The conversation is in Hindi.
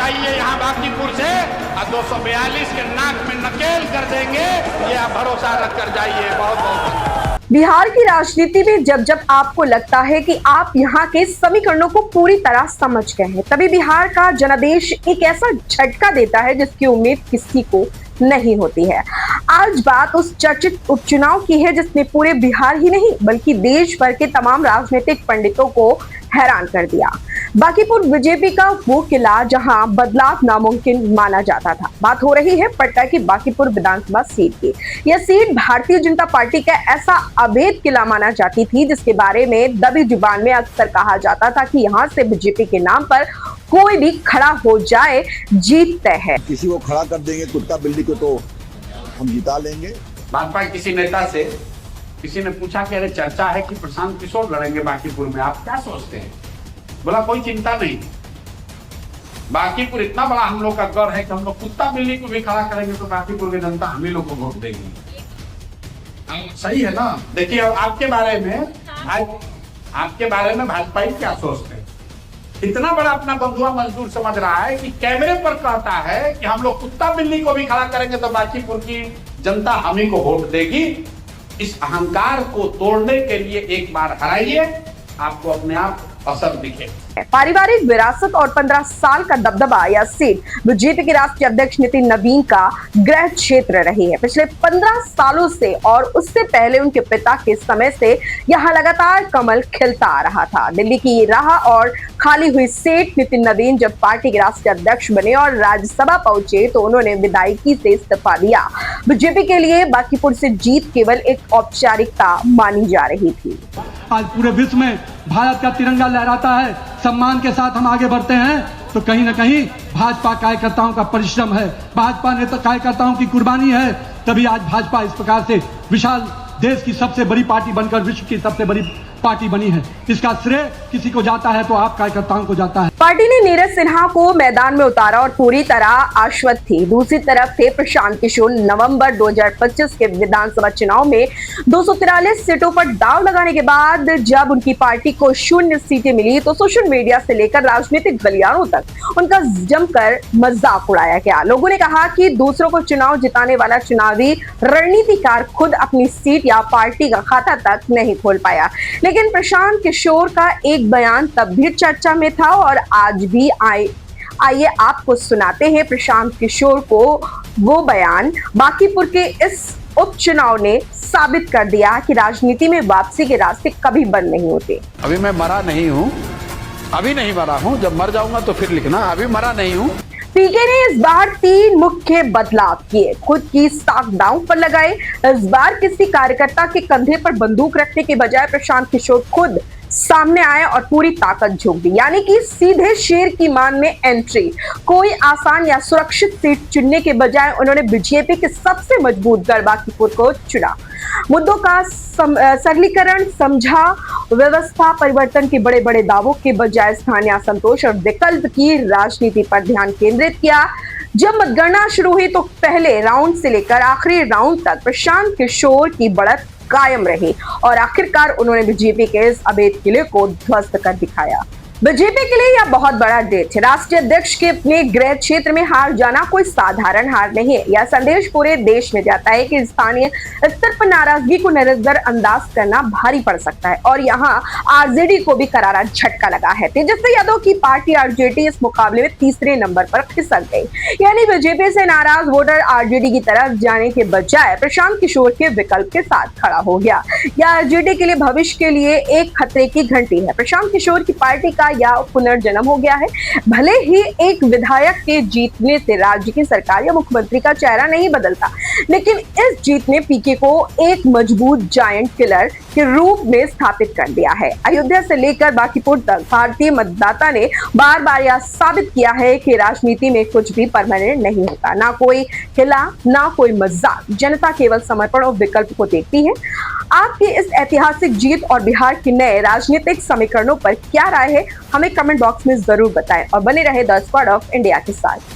जाइए यहाँ बांकीपुर से और 242 के नाक में नकेल कर देंगे, ये आप भरोसा रख कर जाइए। बहुत बहुत बिहार की राजनीति में जब जब आपको लगता है कि आप यहाँ के समीकरणों को पूरी तरह समझ गए हैं, तभी बिहार का जनादेश एक ऐसा झटका देता है जिसकी उम्मीद किसी को नहीं होती है। आज बात उस चर्चित उपचुनाव की है जिसने पूरे बिहार ही नहीं बल्कि देश भर के तमाम राजनीतिक पंडितों को हैरान कर दिया। बांकीपुर बीजेपी का वो किला जहां बदलाव नामुमकिन माना जाता था। बात हो रही है पटना की बांकीपुर विधानसभा सीट की। यह सीट भारतीय जनता पार्टी का ऐसा अभेद किला माना जाती थी जिसके बारे में दबी जुबान में अक्सर कहा जाता था कि यहाँ से बीजेपी के नाम पर कोई भी खड़ा हो जाए जीत तय है। किसी को खड़ा कर देंगे, कुत्ता बिल्ली को तो हम जिता लेंगे। भाजपा किसी नेता से किसी ने पूछा कि अरे चर्चा है कि प्रशांत किशोर लड़ेंगे बांकीपुर में, आप क्या सोचते हैं? बोला कोई चिंता नहीं, बांकीपुर इतना बड़ा हम लोग का गढ़ है कि हम लोग कुत्ता बिल्ली को भी खड़ा करेंगे तो बांकीपुर की जनता हम ही लोग को वोट देगी। सही है ना? देखिए आपके बारे में भाजपा ही क्या सोचते हैं? इतना बड़ा अपना बंधुआ मजदूर समझ रहा है कि कैमरे पर कहता है कि हम लोग कुत्ता बिल्ली को भी खड़ा करेंगे तो बांकीपुर की जनता हम ही को वोट देगी। इस अहंकार को तोड़ने के लिए एक बार हराइए, आपको अपने आप असर दिखे। पारिवारिक विरासत और 15 साल का दबदबा यह सीट बीजेपी के राष्ट्रीय अध्यक्ष नितिन नवीन का गृह क्षेत्र रही है। पिछले 15 सालों से और उससे पहले उनके पिता के समय से यहाँ लगातार कमल खिलता आ रहा था। दिल्ली की राह और खाली हुई सीट नितिन नवीन जब पार्टी के राष्ट्रीय अध्यक्ष बने और राज्यसभा पहुंचे तो उन्होंने विधायकी से इस्तीफा दिया। बीजेपी के लिए बांकीपुर से जीत केवल एक औपचारिकता मानी जा रही थी। आज पूरे विश्व में भारत का तिरंगा लहराता है, सम्मान के साथ हम आगे बढ़ते हैं तो कहीं ना कहीं भाजपा कार्यकर्ताओं का परिश्रम है, भाजपा नेता कार्यकर्ताओं की कुर्बानी है, तभी आज भाजपा इस प्रकार से विशाल देश की सबसे बड़ी पार्टी बनकर विश्व की सबसे बड़ी पार्टी बनी है। इसका श्रेय किसी को जाता है तो आप कार्यकर्ताओं को जाता है। पार्टी ने नीरज सिन्हा को मैदान में उतारा और पूरी तरह आश्वस्त थी। दूसरी तरफ थे प्रशांत किशोर। नवंबर 2025 के विधानसभा चुनाव में 243 सीटों पर दांव लगाने के बाद जब उनकी पार्टी को 0 सीटें मिली तो सोशल मीडिया से लेकर राजनीतिक गलियारों तक उनका जमकर मजाक उड़ाया गया। लोगों ने कहा कि दूसरों को चुनाव जिताने वाला चुनावी रणनीतिकार खुद अपनी सीट या पार्टी का खाता तक नहीं खोल पाया। लेकिन प्रशांत किशोर का एक बयान तब भी चर्चा में था और आज भी आइए आपको सुनाते हैं प्रशांत किशोर को वो बयान। बांकीपुर के इस उपचुनाव ने साबित कर दिया कि राजनीति में वापसी के रास्ते कभी बंद नहीं होते। अभी मैं मरा नहीं हूँ, अभी नहीं मरा हूँ, जब मर जाऊंगा तो फिर लिखना, अभी मरा नहीं हूँ। पीके ने इस बार 3 मुख्य बदलाव किए। खुद की साख दांव पर लगाए। इस बार किसी कार्यकर्ता के कंधे पर बंदूक रखने के बजाय प्रशांत किशोर खुद सामने आए और पूरी ताकत झोंक दी, यानी कि सीधे शेर की मान में एंट्री। कोई आसान या सुरक्षित सीट चुनने के बजाय उन्होंने बीजेपी के सबसे मजबूत गढ़ बांकीपुर को चुना। मुद्दों का सरलीकरण समझा, व्यवस्था परिवर्तन के बड़े बड़े दावों के बजाय स्थानीय असंतोष और विकल्प की राजनीति पर ध्यान केंद्रित किया। जब मतगणना शुरू हुई तो पहले राउंड से लेकर आखिरी राउंड तक प्रशांत किशोर की बढ़त कायम रही और आखिरकार उन्होंने बीजेपी के इस अभेद किले को ध्वस्त कर दिखाया। बीजेपी के लिए यह बहुत बड़ा डेट है। राष्ट्रीय अध्यक्ष के अपने गृह क्षेत्र में हार जाना कोई साधारण हार नहीं है। यह संदेश पूरे देश में जाता है कि स्थानीय स्तर पर नाराजगी को नजरअंदाज करना भारी पड़ सकता है और यहाँ आरजेडी को भी करारा झटका लगा है। तेजस्वी यादव की पार्टी आरजेडी इस मुकाबले में तीसरे नंबर पर खिसक गई, यानी बीजेपी से नाराज वोटर आरजेडी की तरफ जाने के बजाय प्रशांत किशोर के विकल्प के साथ खड़ा हो गया। यह आरजेडी के लिए भविष्य के लिए एक खतरे की घंटी है। प्रशांत किशोर की पार्टी का या पुनर्जन्म हो गया है। भले ही एक विधायक के जीतने से राज्य की सरकार या मुख्यमंत्री का चेहरा नहीं बदलता, लेकिन इस जीत ने पीके को एक मजबूत जायंट किलर के रूप में स्थापित कर दिया है। अयोध्या से लेकर बांकीपुर तक भारतीय मतदाता ने बार बार यह साबित किया है कि राजनीति में कुछ भी परमानेंट नहीं होता, ना कोई हिला ना कोई मजाक। जनता केवल समर्पण और विकल्प को देखती है। आपकी इस ऐतिहासिक जीत और बिहार के नए राजनीतिक समीकरणों पर क्या राय है, हमें कमेंट बॉक्स में जरूर बताएं और बने रहे द स्क्वाड ऑफ इंडिया के साथ।